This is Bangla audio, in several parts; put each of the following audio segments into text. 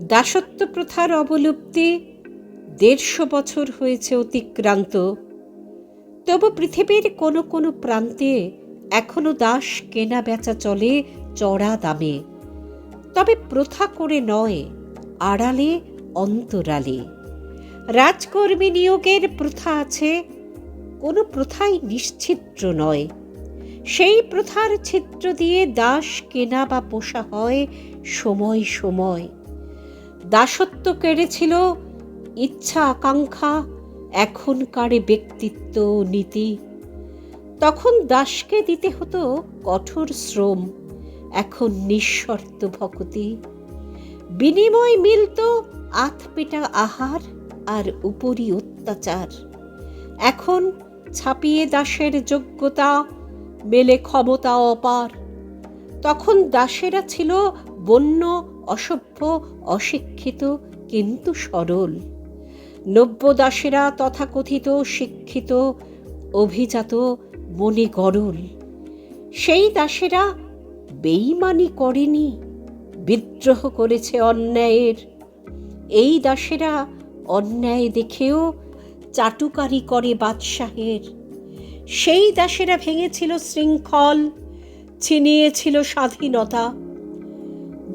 দাসত্ব প্রথার অবলুপ্তি ১৫০ বছর হয়েছে অতিক্রান্ত, তবু পৃথিবীর কোনো কোনো প্রান্তে এখনো দাস কেনা বেচা চলে চড়া দামে। তবে প্রথা করে নয়, আড়ালে অন্তরালে। রাজকর্মী নিয়োগের প্রথা আছে, কোনো প্রথাই নিশ্ছিদ্র নয়। সেই প্রথার ছিদ্র দিয়ে দাস কেনা বা পোষা হয় সময় সময়। দাসত্ব কেড়েছিল ইচ্ছা আকাঙ্ক্ষা, এখন কাড়ে ব্যক্তিত্ব নীতি। তখন দাসকে দিতে হতো কঠোর শ্রম, এখন নিঃশর্ত ভক্তি। বিনিময় মিলত আধপেটা আহার আর উপরি অত্যাচার। এখন ছাপিয়ে দাসের যোগ্যতা, মেলে ক্ষমতা অপার। তখন দাসেরা ছিল বন্য, অসভ্য, অশিক্ষিত কিন্তু সরল। নব্য দাসেরা তথাকথিত শিক্ষিত, অভিজাত, মনে গরল। সেই দাসেরা বেইমানি করেনি, বিদ্রোহ করেছে অন্যায়ের। এই দাসেরা অন্যায় দেখেও চাটুকারি করে বাদশাহের। সেই দাসেরা ভেঙেছিল শৃঙ্খল, ছিনিয়েছিল স্বাধীনতা।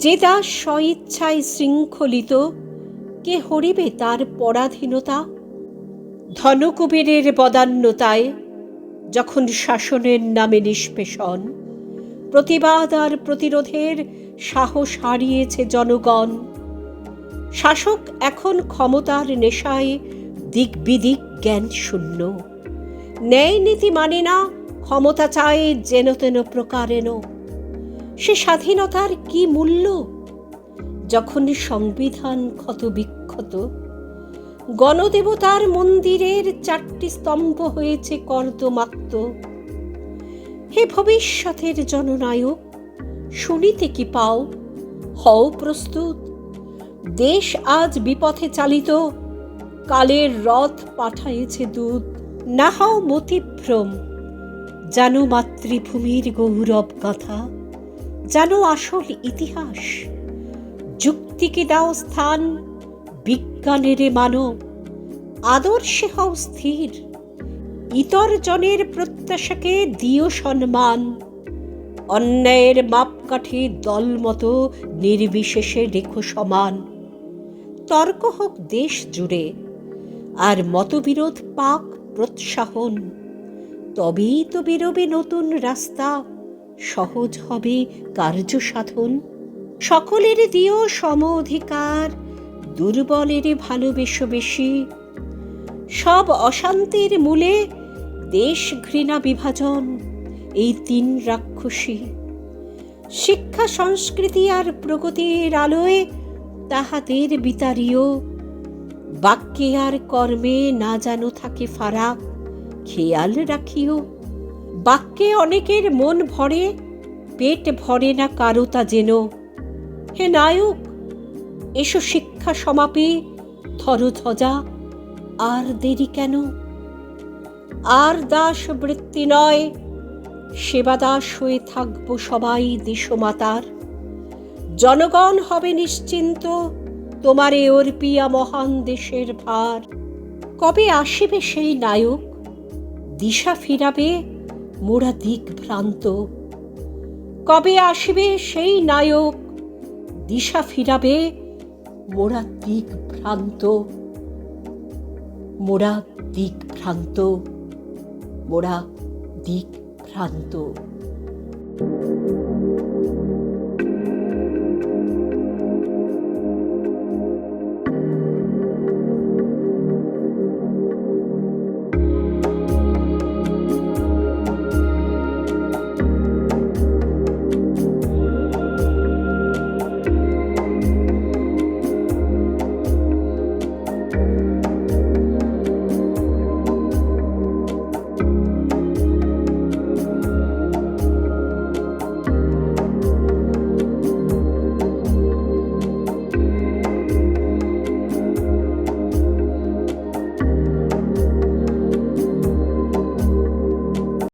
যে দাস স্বইচ্ছায় শৃঙ্খলিত, কে হরিবে তার পরাধীনতা? ধনকুবেরের বদান্যতায় যখন শাসনের নামে নিষ্পেষণ, প্রতিবাদ আর প্রতিরোধের সাহস হারিয়েছে জনগণ। শাসক এখন ক্ষমতার নেশায় দিক বিদিক জ্ঞান শূন্য। ন্যায় নীতি মানে না, ক্ষমতা চায় যেন তেন প্রকারেণ। সে স্বাধীনতার কি মূল্য যখন সংবিধান ক্ষত বিক্ষত? গণদেবতার মন্দিরের 4টি স্তম্ভ হয়েছে কর্দমাক্ত। হে ভবিষ্যতের জননায়ক, শুনিতে কি পাও? হও প্রস্তুত। দেশ আজ বিপথে চালিত, কালের রথ পাঠাইছে দূত। না হও মতিভ্রম, জানো মাতৃভূমির গৌরব গাথা, জানো আসল ইতিহাস। যুক্তিকে দাও স্থান, বিজ্ঞানের মানো, আদর্শে হও স্থির। ইতর জনের প্রত্যাশাকে দিও সম্মান। অন্যায়ের মাপকাঠি দলমতো নির্বিশেষে রেখো সমান। তর্ক হোক দেশ জুড়ে, আর মতবিরোধ পাক প্রোৎসাহন। তবেই তো বেরোবে নতুন রাস্তা, সহজ হবে কার্য সাধন। সকলের দিও সম অধিকার, দুর্বলের ভালোবেসো বেশি। সব অশান্তির মূলে দেশ ঘৃণা বিভাজন, এই 3 রাক্ষসী। শিক্ষা সংস্কৃতি আর প্রগতির আলোয় তাহাদের বিতাড়িও। বাক্যে আর কর্মে না যেন থাকে ফারাক, খেয়াল রাখিও। বাক্যে অনেকের মন ভরে, পেট ভরে না কারো তা যেন। হে নায়ক, এসো শিক্ষা সমাপে, ধরো ধ্বজা, আর দেরি কেন? আর দাস বৃত্তি নয়, সেবাদাস হয়ে থাকবো সবাই দেশমাতার। জনগণ হবে নিশ্চিন্ত, তোমারে অর্পিয়া মহান দেশের ভার। কবে আসিবে সেই নায়ক, দিশা ফিরাবে মোরা দিক ভ্রান্ত? কবে আসিবে সেই নায়ক, দিশা ফিরাবে মোরা দিক ভ্রান্ত? মোরা দিক ভ্রান্ত, মোরা দিক ভ্রান্ত।